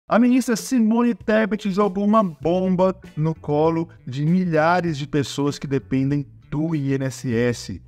A ministra Simone Tebet jogou uma bomba no colo de milhares de pessoas que dependem do INSS.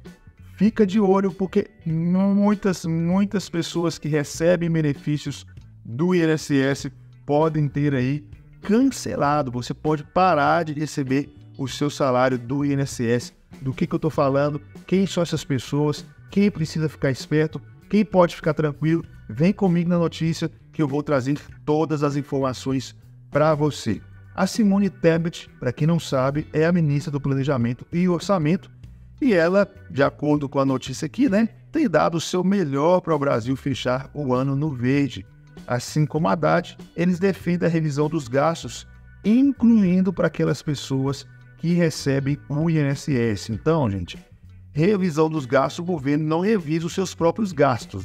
Fica de olho porque muitas pessoas que recebem benefícios do INSS podem ter aí cancelado. Você pode parar de receber o seu salário do INSS. Do que eu estou falando? Quem são essas pessoas? Quem precisa ficar esperto? Quem pode ficar tranquilo? Vem comigo na notícia que eu vou trazer todas as informações para você. A Simone Tebet, para quem não sabe, é a ministra do Planejamento e Orçamento e ela, de acordo com a notícia aqui, tem dado o seu melhor para o Brasil fechar o ano no verde. Assim como a Haddad, eles defendem a revisão dos gastos, incluindo para aquelas pessoas que recebem o INSS. Então, gente, revisão dos gastos, o governo não revisa os seus próprios gastos,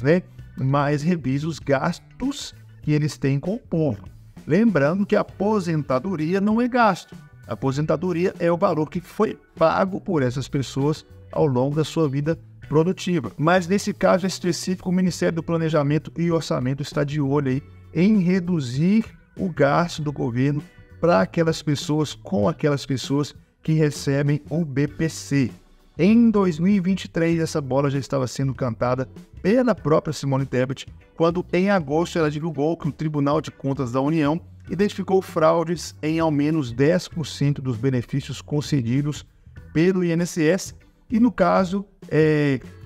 mas revisa os gastos que eles têm com o povo. Lembrando que a aposentadoria não é gasto. A aposentadoria é o valor que foi pago por essas pessoas ao longo da sua vida produtiva. Mas nesse caso específico, o Ministério do Planejamento e Orçamento está de olho aí em reduzir o gasto do governo para aquelas pessoas, com aquelas pessoas que recebem o BPC. Em 2023, essa bola já estava sendo cantada pela própria Simone Tebet, quando em agosto ela divulgou que o Tribunal de Contas da União identificou fraudes em ao menos 10% dos benefícios concedidos pelo INSS e, no caso,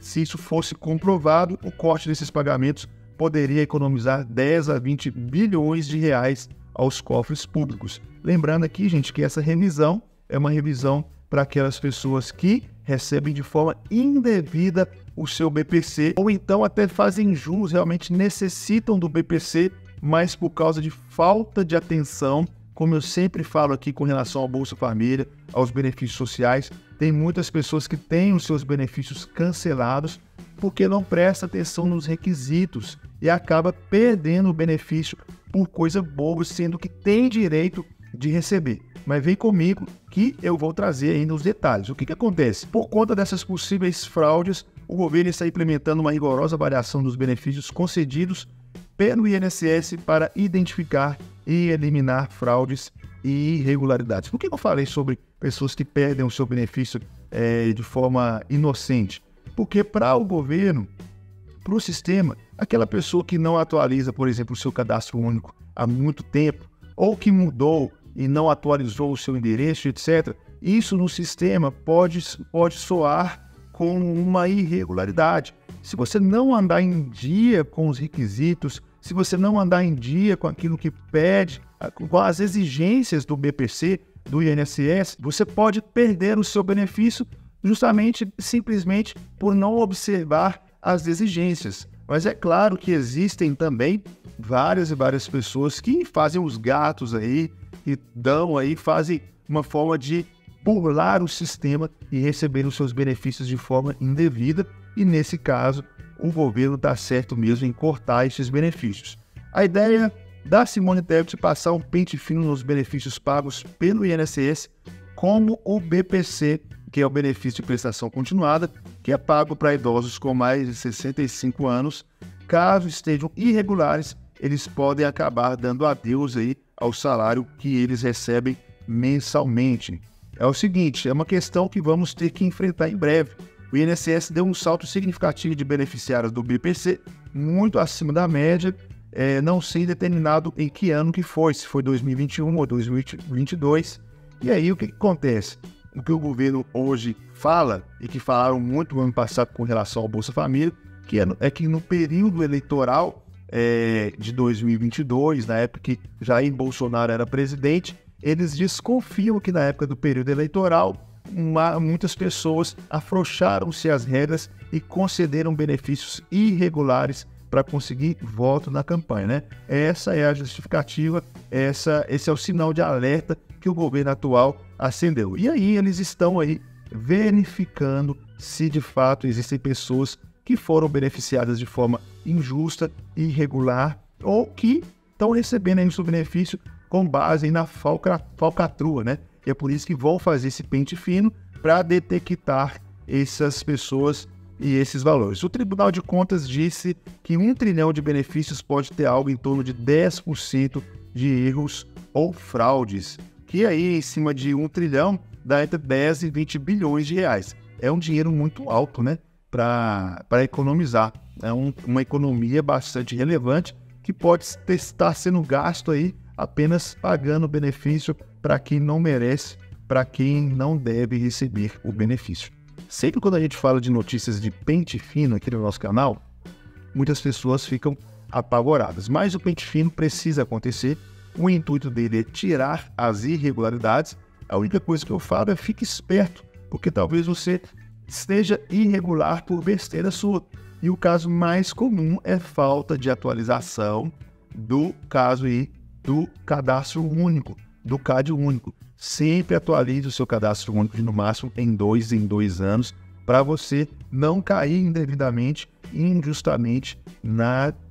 se isso fosse comprovado, o corte desses pagamentos poderia economizar 10 a 20 bilhões de reais aos cofres públicos. Lembrando aqui, gente, que essa revisão é uma revisão para aquelas pessoas que recebem de forma indevida o seu BPC, ou então até fazem jus, realmente necessitam do BPC, mas por causa de falta de atenção, como eu sempre falo aqui com relação ao Bolsa Família, aos benefícios sociais, tem muitas pessoas que têm os seus benefícios cancelados porque não presta atenção nos requisitos e acaba perdendo o benefício por coisa boba, sendo que tem direito de receber. Mas vem comigo que eu vou trazer ainda os detalhes. O que acontece? Por conta dessas possíveis fraudes, o governo está implementando uma rigorosa avaliação dos benefícios concedidos pelo INSS para identificar e eliminar fraudes e irregularidades. Por que eu falei sobre pessoas que perdem o seu benefício de forma inocente? Porque para o governo, para o sistema, aquela pessoa que não atualiza, por exemplo, o seu cadastro único há muito tempo, ou que mudou e não atualizou o seu endereço, etc., isso no sistema pode soar como uma irregularidade. Se você não andar em dia com os requisitos, se você não andar em dia com aquilo que pede, com as exigências do BPC, do INSS, você pode perder o seu benefício simplesmente por não observar as exigências. Mas é claro que existem também várias pessoas que fazem os gatos aí, que fazem uma forma de burlar o sistema e receber os seus benefícios de forma indevida, e nesse caso o governo está certo mesmo em cortar esses benefícios. A ideia da Simone Tebet é passar um pente fino nos benefícios pagos pelo INSS, como o BPC, que é o benefício de prestação continuada, que é pago para idosos com mais de 65 anos. Caso estejam irregulares, eles podem acabar dando adeus aí ao salário que eles recebem mensalmente. É o seguinte, é uma questão que vamos ter que enfrentar em breve. O INSS deu um salto significativo de beneficiários do BPC, muito acima da média, não sei determinado em que ano que foi, se foi 2021 ou 2022. E aí o que acontece? O que o governo hoje fala, e que falaram muito no ano passado com relação ao Bolsa Família, é que no período eleitoral de 2022, na época que Jair Bolsonaro era presidente, eles desconfiam que na época do período eleitoral muitas pessoas afrouxaram-se as regras e concederam benefícios irregulares para conseguir voto na campanha, Essa é a justificativa, esse é o sinal de alerta que o governo atual acendeu. E aí eles estão aí verificando se de fato existem pessoas que foram beneficiadas de forma injusta, irregular, ou que estão recebendo aí o seu benefício com base na falcatrua, E é por isso que vão fazer esse pente fino para detectar essas pessoas e esses valores. O Tribunal de Contas disse que 1 trilhão de benefícios pode ter algo em torno de 10% de erros ou fraudes, que aí em cima de 1 trilhão dá entre 10 e 20 bilhões de reais. É um dinheiro muito alto, né, para economizar. É uma economia bastante relevante que pode estar sendo gasto aí apenas pagando benefício para quem não merece, para quem não deve receber o benefício. Sempre quando a gente fala de notícias de pente fino aqui no nosso canal, muitas pessoas ficam apavoradas, mas o pente fino precisa acontecer. O intuito dele é tirar as irregularidades. A única coisa que eu falo é fique esperto, porque talvez você esteja irregular por besteira sua. E o caso mais comum é falta de atualização do caso aí do cadastro único, do CAD único. Sempre atualize o seu cadastro único de no máximo em 2 anos, para você não cair indevidamente e injustamente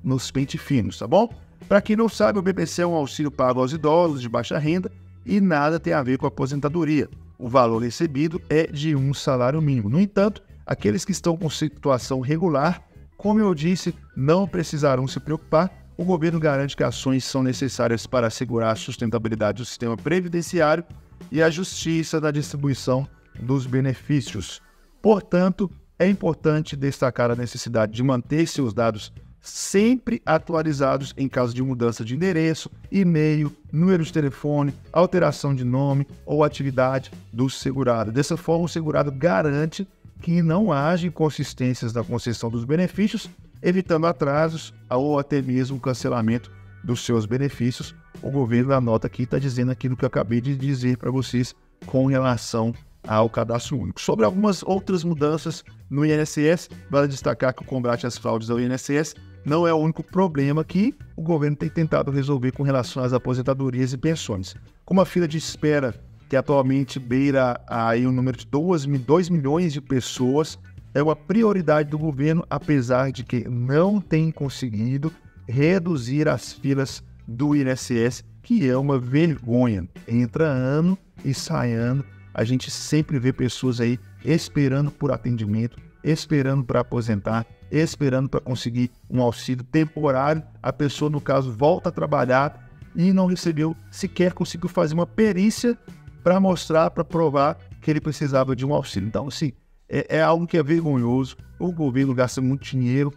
nos pente finos, tá bom? Para quem não sabe, o BPC é um auxílio pago aos idosos de baixa renda e nada tem a ver com a aposentadoria. O valor recebido é de um salário mínimo. No entanto, aqueles que estão com situação regular, como eu disse, não precisarão se preocupar. O governo garante que ações são necessárias para assegurar a sustentabilidade do sistema previdenciário e a justiça na distribuição dos benefícios. Portanto, é importante destacar a necessidade de manter seus dados sempre atualizados em caso de mudança de endereço, e-mail, número de telefone, alteração de nome ou atividade do segurado. Dessa forma, o segurado garante que não haja inconsistências na concessão dos benefícios, evitando atrasos ou até mesmo cancelamento dos seus benefícios. O governo da nota aqui está dizendo aquilo que eu acabei de dizer para vocês com relação ao cadastro único. Sobre algumas outras mudanças no INSS, vale destacar que o combate às fraudes ao INSS não é o único problema que o governo tem tentado resolver com relação às aposentadorias e pensões. Com uma fila de espera que atualmente beira aí o número de 2 milhões de pessoas, é uma prioridade do governo, apesar de que não tem conseguido reduzir as filas do INSS, que é uma vergonha. Entra ano e sai ano, a gente sempre vê pessoas aí esperando por atendimento, esperando para aposentar, esperando para conseguir um auxílio temporário. A pessoa, no caso, volta a trabalhar e não recebeu, sequer conseguiu fazer uma perícia para mostrar, para provar que ele precisava de um auxílio. Então, assim, é algo que é vergonhoso. O governo gasta muito dinheiro,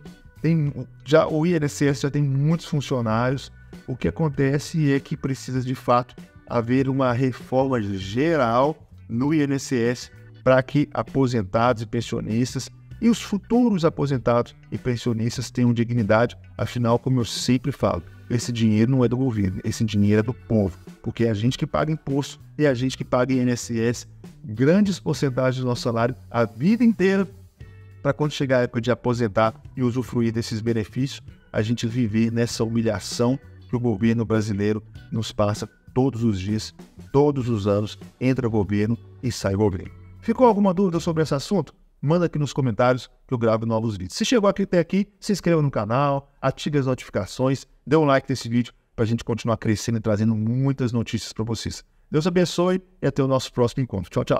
o INSS já tem muitos funcionários. O que acontece é que precisa, de fato, haver uma reforma geral no INSS para que aposentados e pensionistas e os futuros aposentados e pensionistas tenham dignidade. Afinal, como eu sempre falo, esse dinheiro não é do governo, esse dinheiro é do povo, porque é a gente que paga imposto e é a gente que paga INSS, grandes porcentagens do nosso salário a vida inteira, para quando chegar a época de aposentar e usufruir desses benefícios, a gente viver nessa humilhação que o governo brasileiro nos passa todos os dias, todos os anos. Entra governo e sai governo. Ficou alguma dúvida sobre esse assunto? Manda aqui nos comentários que eu gravo novos vídeos. Se chegou aqui até aqui, se inscreva no canal, ative as notificações, dê um like nesse vídeo para a gente continuar crescendo e trazendo muitas notícias para vocês. Deus abençoe e até o nosso próximo encontro. Tchau, tchau.